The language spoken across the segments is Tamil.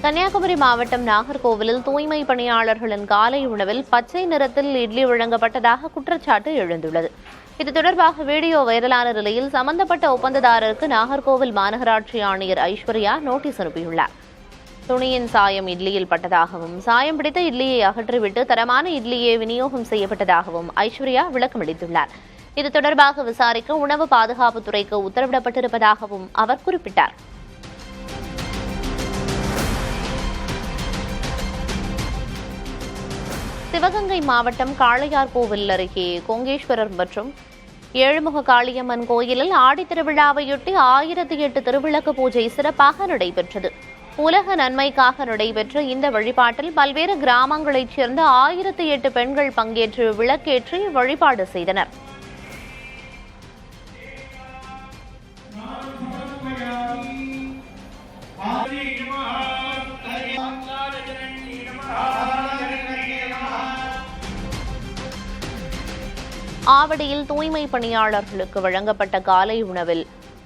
கன்னியாகுமரி மாவட்டம் நாகர்கோவிலில் தூய்மை பணியாளர்களின் காலை உணவில் பச்சை நிறத்தில் இட்லி வழங்கப்பட்டதாக குற்றச்சாட்டு எழுந்துள்ளது. இது தொடர்பாக வீடியோ வைரலான நிலையில் சம்பந்தப்பட்ட ஒப்பந்ததாரருக்கு நாகர்கோவில் மாநகராட்சி ஆணையர் ஐஸ்வர்யா நோட்டீஸ் அனுப்பியுள்ளார். துணியின் சாயம் இட்லியில் பட்டதாகவும் சாயம் பிடித்த இட்லியை அகற்றிவிட்டு தரமான இட்லியை விநியோகம் செய்யப்பட்டதாகவும் ஐஸ்வர்யா விளக்கமளித்துள்ளார். இது தொடர்பாக விசாரிக்க உணவு பாதுகாப்புத்துறைக்கு உத்தரவிடப்பட்டிருப்பதாகவும் அவர் குறிப்பிட்டார். சிவகங்கை மாவட்டம் காளையார்கோவில் அருகே கொங்கேஸ்வரர் மற்றும் ஏழுமுக காளியம்மன் கோயிலில் ஆடித்திருவிழாவையொட்டி 1008 திருவிளக்கு பூஜை சிறப்பாக நடைபெற்றது. உலக நன்மைக்காக நடைபெற்ற இந்த வழிபாட்டில் பல்வேறு கிராமங்களைச் சேர்ந்த 1008 பெண்கள் பங்கேற்று விளக்கேற்றி வழிபாடு செய்தனர். ஆவடியில் தூய்மை பணியாளர்களுக்கு வழங்கப்பட்ட காலை உணவில்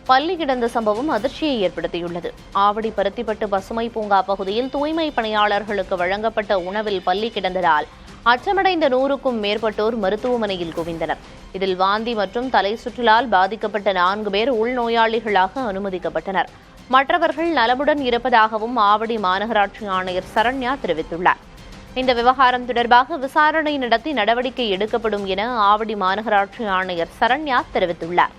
பல்லி கிடந்த சம்பவம் அதிர்ச்சியை ஏற்படுத்தியுள்ளது. ஆவடி பருத்திப்பட்டு பசுமை பூங்கா பகுதியில் தூய்மை பணியாளர்களுக்கு வழங்கப்பட்ட உணவில் பல்லி கிடந்ததால் அச்சமடைந்த 100க்கும் மேற்பட்டோர் மருத்துவமனையில் குவிந்தனர். இதில் வாந்தி மற்றும் தலை சுற்றலால் பாதிக்கப்பட்ட 4 பேர் உள்நோயாளிகளாக அனுமதிக்கப்பட்டனர். மற்றவர்கள் நலமுடன் இருப்பதாகவும் ஆவடி மாநகராட்சி ஆணையர் சரண்யா தெரிவித்துள்ளார். இந்த விவகாரம் தொடர்பாக விசாரணை நடத்தி நடவடிக்கை எடுக்கப்படும் என ஆவடி மாநகராட்சி ஆணையர் சரண்யா தெரிவித்துள்ளார்.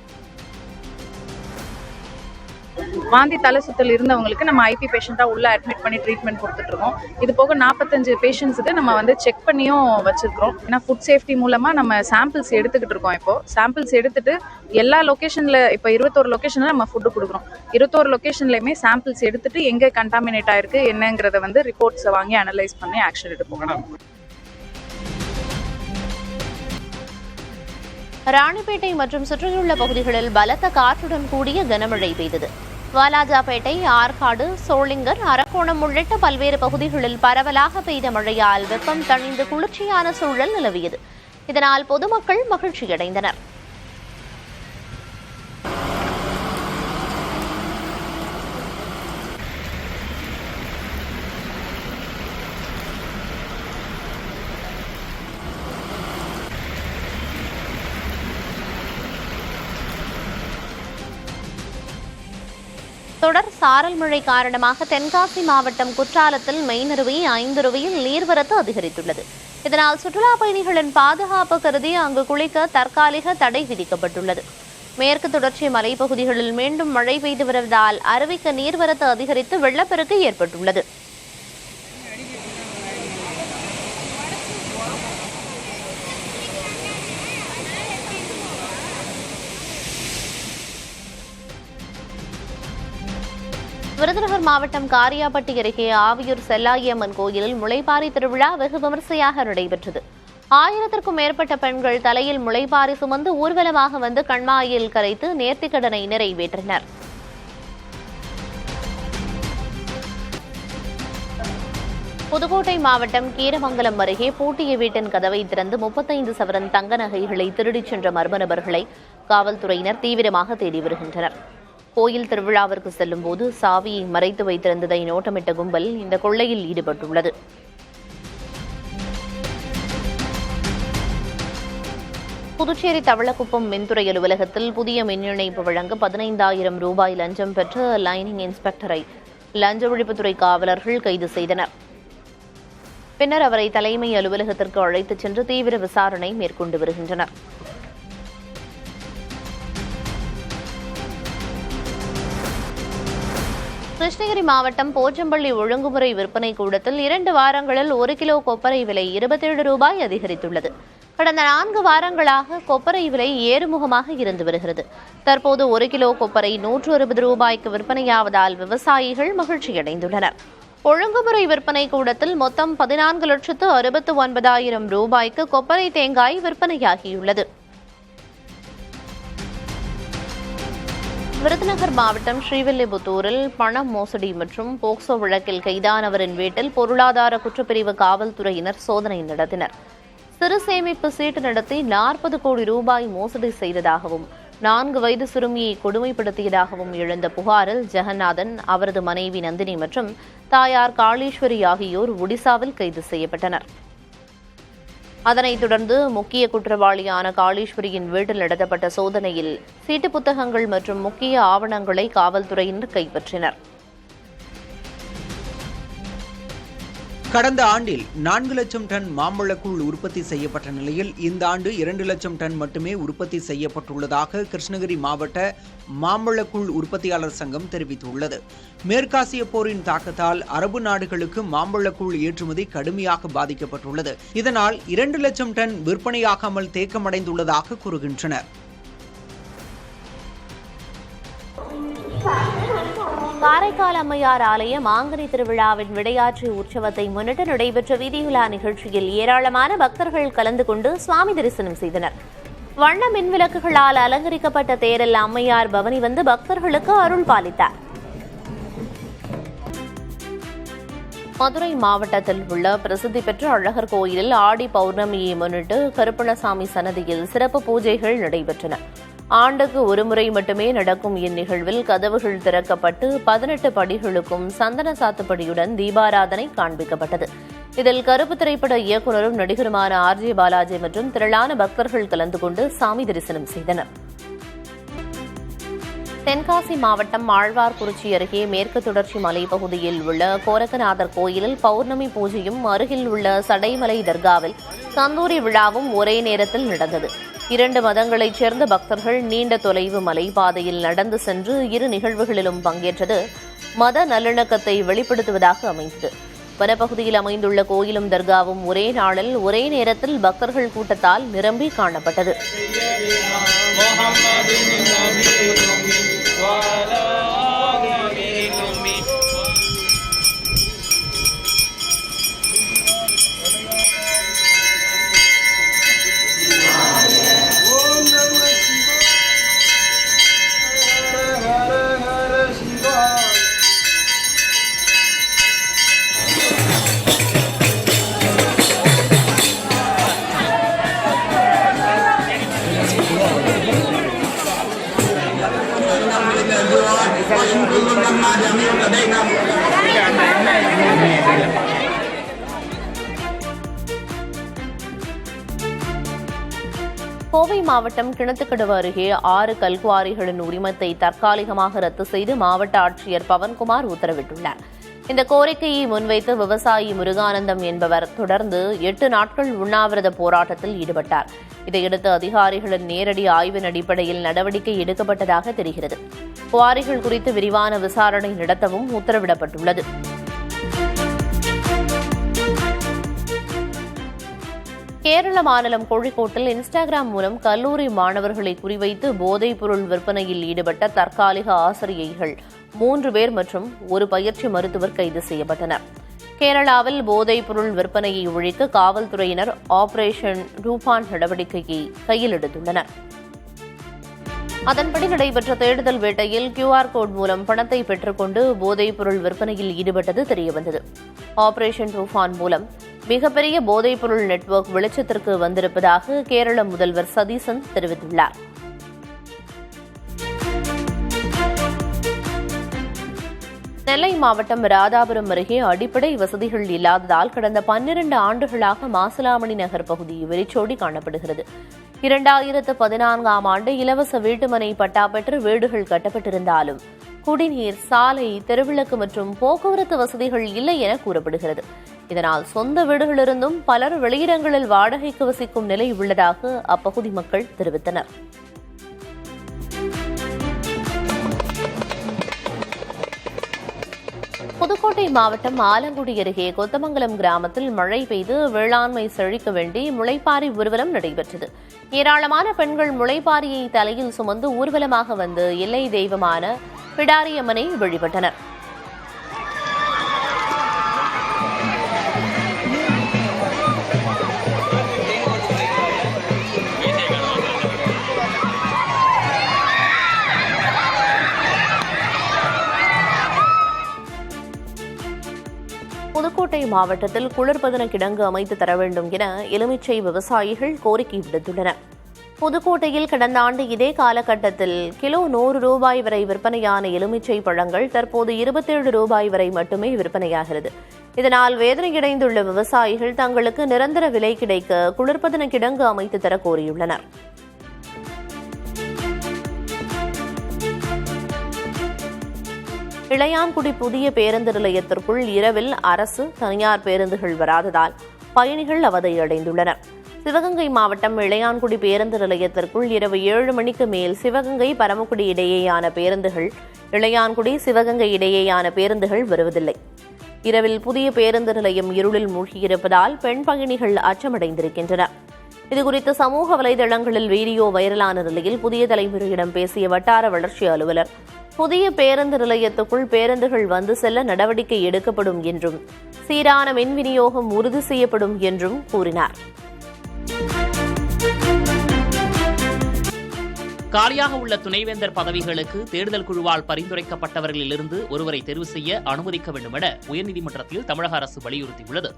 வாந்தி தலை சுத்தல் இருந்தவங்களுக்கு நம்ம ஐபி பேஷண்டா உள்ள அட்மிட் பண்ணி ட்ரீட்மெண்ட் கொடுத்துட்டு இருக்கோம். இது போக 45 பேஷண்ட்ஸுக்கு நம்ம செக் பண்ணியும் வச்சிருக்கிறோம். ஏன்னா ஃபுட் சேஃப்டி மூலமா நம்ம சாம்பிள்ஸ் எடுத்துக்கிட்டு இருக்கோம். இப்போ சாம்பிள்ஸ் எடுத்துட்டு எல்லா லொகேஷன்ல இப்போ 21 லொகேஷன்ல நம்ம ஃபுட்டு கொடுக்குறோம். 21 லொகேஷன்லயுமே சாம்பிள்ஸ் எடுத்துட்டு எங்க கண்டாமினேட் ஆயிருக்கு என்னங்கிறத ரிப்போர்ட்ஸை வாங்கி அனலைஸ் பண்ணி ஆக்ஷன் எடுப்போம். ராணிப்பேட்டை மற்றும் சுற்றியுள்ள பகுதிகளில் பலத்த காற்றுடன் கூடிய கனமழை பெய்தது. வாலாஜாபேட்டை, ஆற்காடு, சோளிங்கர், அரக்கோணம் உள்ளிட்ட பல்வேறு பகுதிகளில் பரவலாக பெய்த மழையால் வெப்பம் தணிந்து குளிர்ச்சியான சூழல் நிலவியது. இதனால் பொதுமக்கள் மகிழ்ச்சியடைந்தனர். தொடர் சாரல் மழை காரணமாக தென்காசி மாவட்டம் குற்றாலத்தில் மெயினருவி, ஐந்தருவியில் நீர்வரத்து அதிகரித்துள்ளது. இதனால் சுற்றுலா பயணிகளின் பாதுகாப்பு கருதி அங்கு குளிக்க தற்காலிக தடை விதிக்கப்பட்டுள்ளது. மேற்கு தொடர்ச்சி மலைப்பகுதிகளில் மீண்டும் மழை பெய்து வருவதால் அருவிக்கு நீர்வரத்து அதிகரித்து வெள்ளப்பெருக்கு ஏற்பட்டுள்ளது. விருதுநகர் மாவட்டம் காரியாபட்டி அருகே ஆவியூர் செல்லாயம்மன் கோயிலில் முளைப்பாரி திருவிழா வெகு விமர்சையாக நடைபெற்றது. 1000க்கும் மேற்பட்ட பெண்கள் தலையில் முளைப்பாரி சுமந்து ஊர்வலமாக வந்து கண்மாயில் கரைத்து நேர்த்திக்கடனை நிறைவேற்றினர். புதுக்கோட்டை மாவட்டம் கீரமங்கலம் அருகே பூட்டிய வீட்டின் கதவை திறந்து 35 சவரன் தங்க நகைகளை திருடிச் சென்ற மர்ம நபர்களை காவல்துறையினர் தீவிரமாக தேடி வருகின்றனர். கோயில் திருவிழாவிற்கு செல்லும் போது சாவியை மறைத்து வைத்திருந்ததை நோட்டமிட்ட கும்பல் இந்த கொள்ளையில் ஈடுபட்டுள்ளது. புதுச்சேரி தவளக்குப்பம் மின்துறை அலுவலகத்தில் புதிய மின் இணைப்பு வழங்க 15,000 ரூபாய் லஞ்சம் பெற்ற லைனிங் இன்ஸ்பெக்டரை லஞ்ச ஒழிப்புத்துறை காவலர்கள் கைது செய்தனர். பின்னர் அவரை தலைமை அலுவலகத்திற்கு அழைத்துச் சென்று தீவிர விசாரணை மேற்கொண்டு வருகின்றனர். கிருஷ்ணகிரி மாவட்டம் போச்சம்பள்ளி ஒழுங்குமுறை விற்பனை கூடத்தில் 2 வாரங்களில் 1 கிலோ கொப்பரை விலை 27 ரூபாய் அதிகரித்துள்ளது. கடந்த 4 வாரங்களாக கொப்பரை விலை ஏறுமுகமாக இருந்து வருகிறது. தற்போது 1 கிலோ கொப்பரை 160 ரூபாய்க்கு விற்பனையாவதால் விவசாயிகள் மகிழ்ச்சியடைந்துள்ளனர். ஒழுங்குமுறை விற்பனை கூடத்தில் மொத்தம் 14,69,000 ரூபாய்க்கு கொப்பரை தேங்காய் விற்பனையாகியுள்ளது. விருதுநகர் மாவட்டம் ஸ்ரீவில்லிபுத்தூரில் பண மோசடி மற்றும் போக்சோ வழக்கில் கைதானவரின் வீட்டில் பொருளாதார குற்றப்பிரிவு காவல்துறையினர் சோதனை நடத்தினர். சிறு சேமிப்பு சீட்டு நடத்தி 40 கோடி ரூபாய் மோசடி செய்ததாகவும் 4 வயது சிறுமியை கொடுமைப்படுத்தியதாகவும் எழுந்த புகாரில் ஜெகநாதன், அவரது மனைவி நந்தினி மற்றும் தாயார் காளீஸ்வரி ஆகியோர் ஒடிசாவில் கைது செய்யப்பட்டனர். அதனைத் தொடர்ந்து முக்கிய குற்றவாளியான காளீஸ்வரியின் வீட்டில் நடத்தப்பட்ட சோதனையில் சீட்டு புத்தகங்கள் மற்றும் முக்கிய ஆவணங்களை காவல்துறையினர் கைப்பற்றினர். கடந்த ஆண்டில் 4 லட்சம் டன் மாம்பழக்கூழ் உற்பத்தி செய்யப்பட்ட நிலையில் இந்த ஆண்டு 2 லட்சம் டன் மட்டுமே உற்பத்தி செய்யப்பட்டுள்ளதாக கிருஷ்ணகிரி மாவட்ட மாம்பழக்கூழ் உற்பத்தியாளர் சங்கம் தெரிவித்துள்ளது. மேற்காசிய போரின் தாக்கத்தால் அரபு நாடுகளுக்கு மாம்பழக்கூழ் ஏற்றுமதி கடுமையாக பாதிக்கப்பட்டுள்ளது. இதனால் 2 லட்சம் டன் விற்பனையாகாமல் தேக்கமடைந்துள்ளதாக கூறுகின்றனர். காரைக்கால் அம்மையார் ஆலய மாங்கனி திருவிழாவின் விடையாற்று உற்சவத்தை முன்னிட்டு நடைபெற்ற வீதியுலா நிகழ்ச்சியில் ஏராளமான பக்தர்கள் கலந்து கொண்டு சுவாமி தரிசனம் செய்தனர். வண்ண மின்விளக்குகளால் அலங்கரிக்கப்பட்ட தேரில் அம்மையார் பவனி வந்து பக்தர்களுக்கு அருள் பாலித்தார். மதுரை மாவட்டத்தில் உள்ள பிரசித்தி பெற்ற அழகர் கோயிலில் ஆடி பௌர்ணமியை முன்னிட்டு கருப்பணசாமி சன்னதியில் சிறப்பு பூஜைகள் நடைபெற்றன. ஆண்டுக்கு ஒருமுறை மட்டுமே நடக்கும் இந்நிகழ்வில் கதவுகள் திறக்கப்பட்டு 18 படிகளுக்கும் சந்தன சாத்துப்படியுடன் தீபாராதனை காண்பிக்கப்பட்டது. இதில் கருப்பு திரைப்பட இயக்குநரும் நடிகருமான RJ பாலாஜி மற்றும் திரளான பக்தர்கள் கலந்து கொண்டு சாமி தரிசனம் செய்தனர். தென்காசி மாவட்டம் ஆழ்வார்குறிச்சி அருகே மேற்கு தொடர்ச்சி மலைப்பகுதியில் உள்ள கோரக்கநாதர் கோயிலில் பௌர்ணமி பூஜையும் அருகில் உள்ள சடைமலை தர்காவில் கந்தூரி விழாவும் ஒரே நேரத்தில் நடந்தது. 2 மதங்களைச் சேர்ந்த பக்தர்கள் நீண்ட தொலைவு மலைப்பாதையில் நடந்து சென்று இரு நிகழ்வுகளிலும் பங்கேற்றது மத நல்லிணக்கத்தை வெளிப்படுத்துவதாக அமைந்தது. வனப்பகுதியில் அமைந்துள்ள கோயிலும் தர்காவும் ஒரே நாளில் ஒரே நேரத்தில் பக்தர்கள் கூட்டத்தால் நிரம்பி காணப்பட்டது. கோவை மாவட்டம் கிணத்துக்கடவு அருகே 6 கல்குவாரிகளின் உரிமத்தை தற்காலிகமாக ரத்து செய்து மாவட்ட ஆட்சியர் பவன்குமார் உத்தரவிட்டுள்ளார். இந்த கோரிக்கையை முன்வைத்து விவசாயி முருகானந்தம் என்பவர் தொடர்ந்து 8 நாட்கள் உண்ணாவிரத போராட்டத்தில் ஈடுபட்டார். இதையடுத்து அதிகாரிகளின் நேரடி ஆய்வின் அடிப்படையில் நடவடிக்கை எடுக்கப்பட்டதாக தெரிகிறது. குவாரிகள் குறித்து விரிவான விசாரணை நடத்தவும் உத்தரவிடப்பட்டுள்ளது. கேரள மாநிலம் கோழிக்கோட்டில் இன்ஸ்டாகிராம் மூலம் கல்லூரி மாணவர்களை குறிவைத்து போதைப் பொருள் விற்பனையில் ஈடுபட்ட தற்காலிக ஆசிரியைகள் 3 பேர் மற்றும் ஒரு பயிற்சி மருத்துவர் கைது செய்யப்பட்டனர். கேரளாவில் போதைப் பொருள் விற்பனையை ஒழிக்க காவல்துறையினர் ஆபரேஷன் ரூபான் நடவடிக்கையை கையில் எடுத்துள்ளனர். அதன்படி நடைபெற்ற தேடுதல் வேட்டையில் QR கோட் மூலம் பணத்தை பெற்றுக்கொண்டு போதைப் பொருள் விற்பனையில் ஈடுபட்டது தெரியவந்தது. ஆபரேஷன் ரூபான் மூலம் மிகப்பெரிய போதைப் பொருள் நெட்வொர்க் வெளிச்சத்திற்கு வந்திருப்பதாக கேரள முதல்வர் சதீசன் தெரிவித்துள்ளார். நெல்லை மாவட்டம் ராதாபுரம் அருகே அடிப்படை வசதிகள் இல்லாததால் கடந்த 12 ஆண்டுகளாக மாசிலாமணி நகர் பகுதி வெறிச்சோடி காணப்படுகிறது. 2014ஆம் ஆண்டு இலவச வீட்டுமனை பட்டா பெற்று வீடுகள் கட்டப்பட்டிருந்தாலும் குடிநீர், சாலை, தெருவிளக்கு மற்றும் போக்குவரத்து வசதிகள் இல்லை என கூறப்படுகிறது. இதனால் சொந்த வீடுகளிலிருந்தும் பலர் வெளியிடங்களில் வாடகைக்கு வசிக்கும் நிலை உள்ளதாக அப்பகுதி மக்கள் தெரிவித்தனர். புதுக்கோட்டை மாவட்டம் ஆலங்குடி அருகே கொத்தமங்கலம் கிராமத்தில் மழை பெய்து வேளாண்மை செழிக்க வேண்டி முளைப்பாரி ஊர்வலம் நடைபெற்றது. ஏராளமான பெண்கள் முளைப்பாரியை தலையில் சுமந்து ஊர்வலமாக வந்து எல்லை தெய்வமான பிடாரியம்மனை வழிபட்டனர். புதுக்கோட்டை மாவட்டத்தில் குளிர்பதன கிடங்கு அமைத்து தர வேண்டும் என எலுமிச்சை விவசாயிகள் கோரிக்கை விடுத்துள்ளனர். புதுக்கோட்டையில் கடந்த ஆண்டு இதே காலகட்டத்தில் கிலோ 100 ரூபாய் வரை விற்பனையான எலுமிச்சை பழங்கள் தற்போது 27 ரூபாய் வரை மட்டுமே விற்பனையாகிறது. இதனால் வேதனையடைந்துள்ள விவசாயிகள் தங்களுக்கு நிரந்தர விலை கிடைக்க குளிர்பதன கிடங்கு அமைத்து தர கோரியுள்ளனர். இளையான்குடி புதிய பேருந்து நிலையத்திற்குள் இரவில் அரசு, தனியார் பேருந்துகள் வராததால் பயணிகள் அவதியடைந்துள்ளனர். சிவகங்கை மாவட்டம் இளையான்குடி பேருந்து நிலையத்திற்குள் இரவு 7 மணிக்கு மேல் சிவகங்கை பரமக்குடி இடையேயான பேருந்துகள், இளையான்குடி சிவகங்கை இடையேயான பேருந்துகள் வருவதில்லை. இரவில் புதிய பேருந்து நிலையம் இருளில் மூழ்கியிருப்பதால் பெண் பயணிகள் அச்சமடைந்திருக்கின்றனர். இதுகுறித்து சமூக வலைதளங்களில் வீடியோ வைரலான நிலையில் புதிய தலைமுறையிடம் பேசிய வட்டார வளர்ச்சி அலுவலர், புதிய பேருந்து நிலையத்துக்குள் பேருந்துகள் வந்து செல்ல நடவடிக்கை எடுக்கப்படும் என்றும் சீரான மின் விநியோகம் உறுதி செய்யப்படும் என்றும் கூறினார். காலியாக உள்ள துணைவேந்தர் பதவிகளுக்கு தேர்தல் குழுவால் பரிந்துரைக்கப்பட்டவர்களிலிருந்து ஒருவரை தேர்வு செய்ய அனுமதிக்க வேண்டும் என உயர்நீதிமன்றத்தில் தமிழக அரசு வலியுறுத்தியுள்ளது.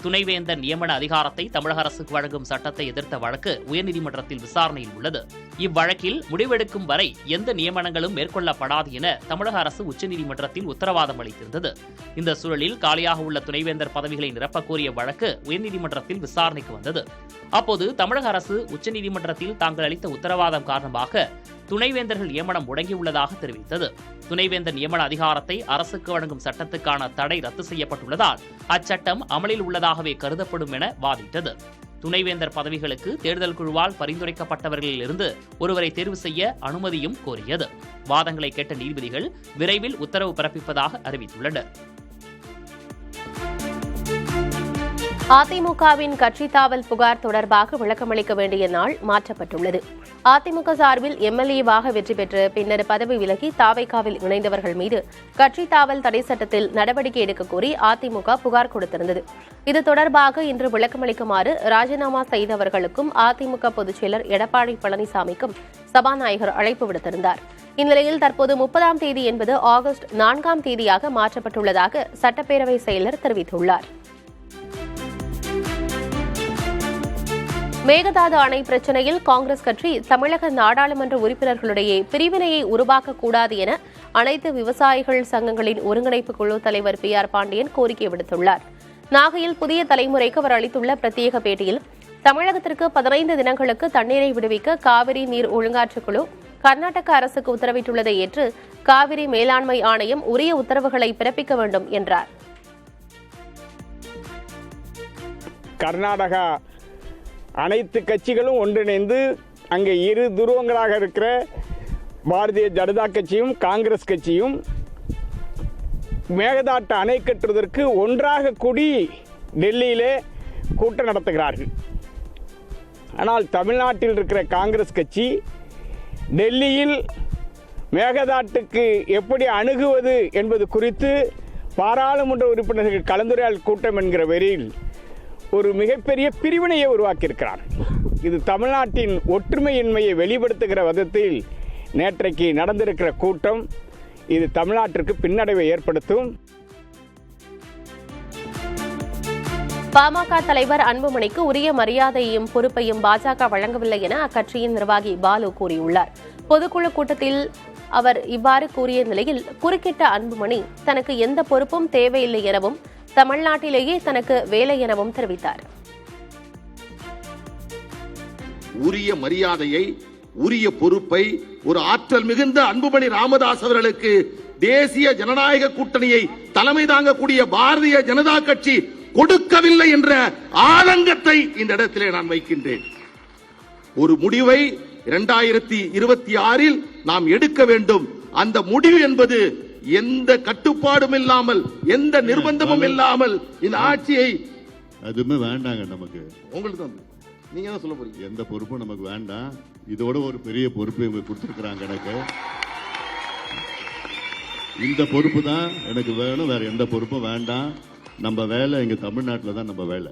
துணைவேந்தர் நியமன அதிகாரத்தை தமிழக அரசுக்கு வழங்கும் சட்டத்தை எதிர்த்த வழக்கு உயர்நீதிமன்றத்தில் விசாரணையில் உள்ளது. இவ்வழக்கில் முடிவெடுக்கும் வரை எந்த நியமனங்களும் மேற்கொள்ளப்படாது என தமிழக அரசு உச்சநீதிமன்றத்தில் உத்தரவாதம் அளித்திருந்தது. இந்த சூழலில் காலியாக உள்ள துணைவேந்தர் பதவிகளை நிரப்பக் கோரிய வழக்கு உயர்நீதிமன்றத்தில் விசாரணைக்கு வந்தது. அப்போது தமிழக அரசு உச்சநீதிமன்றத்தில் தாங்கள் அளித்த உத்தரவாதம் காரணமாக துணைவேந்தர்கள் நியமனம் முடங்கியுள்ளதாக தெரிவித்தது. துணைவேந்தர் நியமன அதிகாரத்தை அரசுக்கு வழங்கும் சட்டத்துக்கான தடை ரத்து செய்யப்பட்டுள்ளதால் அச்சட்டம் அமலில் உள்ளதாகவே கருதப்படும் என வாதிட்டது. துணைவேந்தர் பதவிகளுக்கு தேர்தல் குழுவால் பரிந்துரைக்கப்பட்டவர்களிலிருந்து ஒருவரை தேர்வு செய்ய அனுமதியும் கோரியது. வாதங்களை கேட்ட நீதிபதிகள் விரைவில் உத்தரவு பிறப்பிப்பதாக அறிவித்துள்ளனர். அதிமுகவின் கட்சி தாவல் புகார் தொடர்பாக விளக்கமளிக்க வேண்டிய நாள் மாற்றப்பட்டுள்ளது. அதிமுக சார்பில் எம்எல்ஏவாக வெற்றி பெற்று பின்னர் பதவி விலகி தாவைக்காவில் இணைந்தவர்கள் மீது கட்சி தாவல் தடை சட்டத்தில் நடவடிக்கை எடுக்க கோரி அதிமுக புகார் கொடுத்திருந்தது. இது தொடர்பாக இன்று விளக்கமளிக்குமாறு ராஜினாமா செய்தவர்களுக்கும் அதிமுக பொதுச்செயலர் எடப்பாடி பழனிசாமிக்கும் சபாநாயகர் அழைப்பு விடுத்திருந்தார். இந்நிலையில் தற்போது 30ஆம் தேதி என்பது ஆகஸ்ட் 4ஆம் தேதியாக மாற்றப்பட்டுள்ளதாக சட்டப்பேரவை செயலர் தெரிவித்துள்ளார். மேகதாது அணை பிரச்சினையில் காங்கிரஸ் கட்சி தமிழக நாடாளுமன்ற உறுப்பினர்களுடைய பிரிவினையை உருவாக்கக்கூடாது என அனைத்து விவசாயிகள் சங்கங்களின் ஒருங்கிணைப்பு குழு தலைவர் PR பாண்டியன் கோரிக்கை விடுத்துள்ளார். நாகையில் புதிய தலைமுறைக்கு அவர் அளித்துள்ள பிரத்யேக பேட்டியில், தமிழகத்திற்கு 15 தினங்களுக்கு தண்ணீரை விடுவிக்க காவிரி நீர் ஒழுங்காற்றுக் குழு கர்நாடக அரசுக்கு உத்தரவிட்டுள்ளதை ஏற்று காவிரி மேலாண்மை ஆணையம் உரிய உத்தரவுகளை பிறப்பிக்க வேண்டும் என்றார். கர்நாடகா அனைத்து கட்சிகளும் ஒன்றிணைந்து அங்கே இரு துருவங்களாக இருக்கிற பாரதிய ஜனதா கட்சியும் காங்கிரஸ் கட்சியும் மேகதாட்டு அணை கட்டுவதற்கு ஒன்றாக கூடி டெல்லியிலே கூட்டம் நடத்துகிறார்கள். ஆனால் தமிழ்நாட்டில் இருக்கிற காங்கிரஸ் கட்சி டெல்லியில் மேகதாட்டுக்கு எப்படி அணுகுவது என்பது குறித்து பாராளுமன்ற உறுப்பினர்கள் கலந்துரையாடல் கூட்டம் என்கிற வரியில் ஒரு மிகப்பெரிய பிரிவினையை உருவாக்கியிருக்கிறார். இது தமிழ்நாட்டின் ஒற்றுமையின்மையை வெளிப்படுத்துகிற விதத்தில் நேற்றைக்கு நடந்திருக்கிற கூட்டம் இது தமிழ்நாட்டிற்கு பின்னடைவை ஏற்படுத்தும். பாமக தலைவர் அன்புமணிக்கு உரிய மரியாதையையும் பொறுப்பையும் பாஜக வழங்கவில்லை என அக்கட்சியின் நிர்வாகி பாலு கூறியுள்ளார். பொதுக்குழு கூட்டத்தில் அவர் இவ்வாறு கூறிய நிலையில் குறுக்கிட்ட அன்புமணி தனக்கு எந்த பொறுப்பும் தேவையில்லை எனவும் தமிழ்நாட்டிலேயே தனக்கு வேலை எனவும் தெரிவித்தார். உரிய மரியாதையை, உரிய பொறுப்பை ஒரு ஆற்றல் மிகுந்த அன்புமணி ராமதாஸ் அவர்களுக்கு தேசிய ஜனநாயக கூட்டணியை தலைமை தாங்கக்கூடிய பாரதிய ஜனதா கட்சி கொடுக்கவில்லை என்ற ஆதங்கத்தை இந்த இடத்திலே நான் வைக்கின்றேன். ஒரு முடிவை 2026 நாம் எடுக்க வேண்டும். அந்த முடிவு என்பது எந்த கட்டுப்பாடும் இல்லாமல், எந்த நிர்பந்தமும் இல்லாமல் இந்த ஆட்சியை அதுமே வேண்டாங்க. நமக்கு உங்களுக்கு நீங்க தான் சொல்ல போறீங்க. எந்த பொறுப்பும் நமக்கு வேண்டாம். இதோட ஒரு பெரிய பொறுப்பு இவங்க கொடுத்துருக்குறாங்க. எனக்கு இந்த பொறுப்பு தான் எனக்கு வேணும், வேற எந்த பொறுப்பும் வேண்டாம். நம்ம வேலை இங்க தமிழ்நாட்டில் தான் நம்ம வேலை.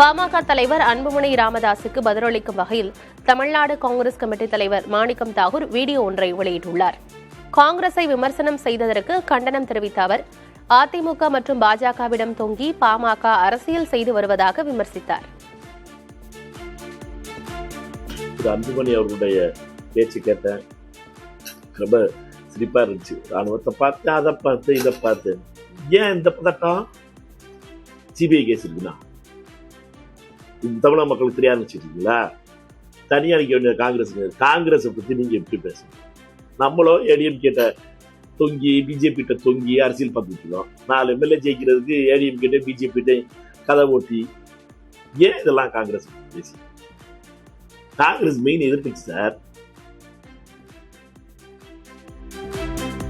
பாமக தலைவர் அன்புமணி ராமதாசுக்கு பதிலளிக்கும் வகையில் தமிழ்நாடு காங்கிரஸ் கமிட்டி தலைவர் மாணிக்கம் தாகூர் வீடியோ ஒன்றை வெளியிட்டுள்ளார். காங்கிரஸை விமர்சனம் செய்ததற்கு கண்டனம் தெரிவித்த அவர், அதிமுக மற்றும் பாஜகவிடம் தொங்கி பாமக அரசியல் செய்து வருவதாக விமர்சித்தார். திரு அன்புமணி அவர்களுடைய பேச்சு கேட்டேன். ரொம்ப சிரிப்பா இருந்துச்சு. ராணுவத்தை பார்த்தேன், அதை பார்த்து, இதை பார்த்து. ஏன் இந்த பதட்டம்? சிபிஐ கேஸ் இருக்குண்ணா தமிழக மக்களுக்கு தெரியாது வச்சுருக்கீங்களா? தனியாக நிற்க வேண்டிய காங்கிரஸை பற்றி நீங்கள் எப்படி பேசணும்? நம்மளும் ஏடிஎம் கேட்ட தொங்கி பிஜேபி கிட்ட தொங்கி அரசியல் பார்த்துட்டு இருக்கோம். 4 எம்எல்ஏ ஜெயிக்கிறதுக்கு ஏடிஎம் கிட்ட பிஜேபி கிட்ட கதை ஓட்டி. ஏன் இதெல்லாம் காங்கிரஸ் பேசி? காங்கிரஸ் மெயின் எதிர்க்கட்சி சார்.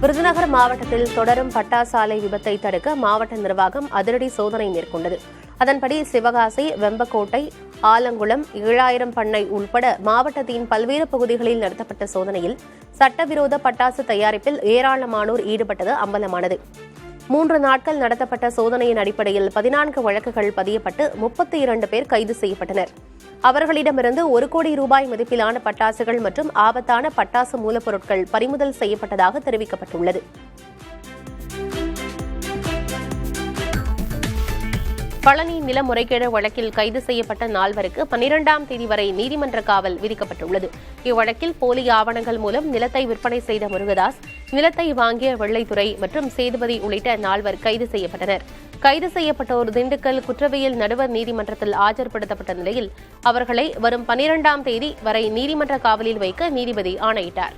விருதுநகர் மாவட்டத்தில் தொடரும் பட்டாசு ஆலை விபத்தை தடுக்க மாவட்ட நிர்வாகம் அதிரடி சோதனை மேற்கொண்டது. அதன்படி சிவகாசி, வெம்பக்கோட்டை, ஆலங்குளம், 7000 பண்ணை உள்பட மாவட்டத்தின் பல்வேறு பகுதிகளில் நடத்தப்பட்ட சோதனையில் சட்டவிரோத பட்டாசு தயாரிப்பில் ஏராளமானோர் ஈடுபட்டது அம்பலமானது. 3 நாட்கள் நடத்தப்பட்ட சோதனையின் அடிப்படையில் 14 வழக்குகள் பதியப்பட்டு 32 பேர் கைது செய்யப்பட்டனர். அவர்களிடமிருந்து 1 கோடி ரூபாய் மதிப்பிலான பட்டாசுகள் மற்றும் ஆபத்தான பட்டாசு மூலப்பொருட்கள் பறிமுதல் செய்யப்பட்டதாக தெரிவிக்கப்பட்டுள்ளது. பழனி நில முறைகேடு வழக்கில் கைது செய்யப்பட்ட 4 12ஆம் தேதி வரை நீதிமன்ற காவல் விதிக்கப்பட்டுள்ளது. இவ்வழக்கில் போலி ஆவணங்கள் மூலம் நிலத்தை விற்பனை செய்த முருகதாஸ், நிலத்தை வாங்கிய வெள்ளைத்துறை மற்றும் சேதுபதி உள்ளிட்ட 4 கைது செய்யப்பட்டனர். கைது செய்யப்பட்டோர் திண்டுக்கல் குற்றவியல் நடுவர் நீதிமன்றத்தில் ஆஜர்படுத்தப்பட்ட நிலையில் அவர்களை வரும் 12ஆம் தேதி வரை நீதிமன்ற காவலில் வைக்க நீதிபதி ஆணையிட்டார்.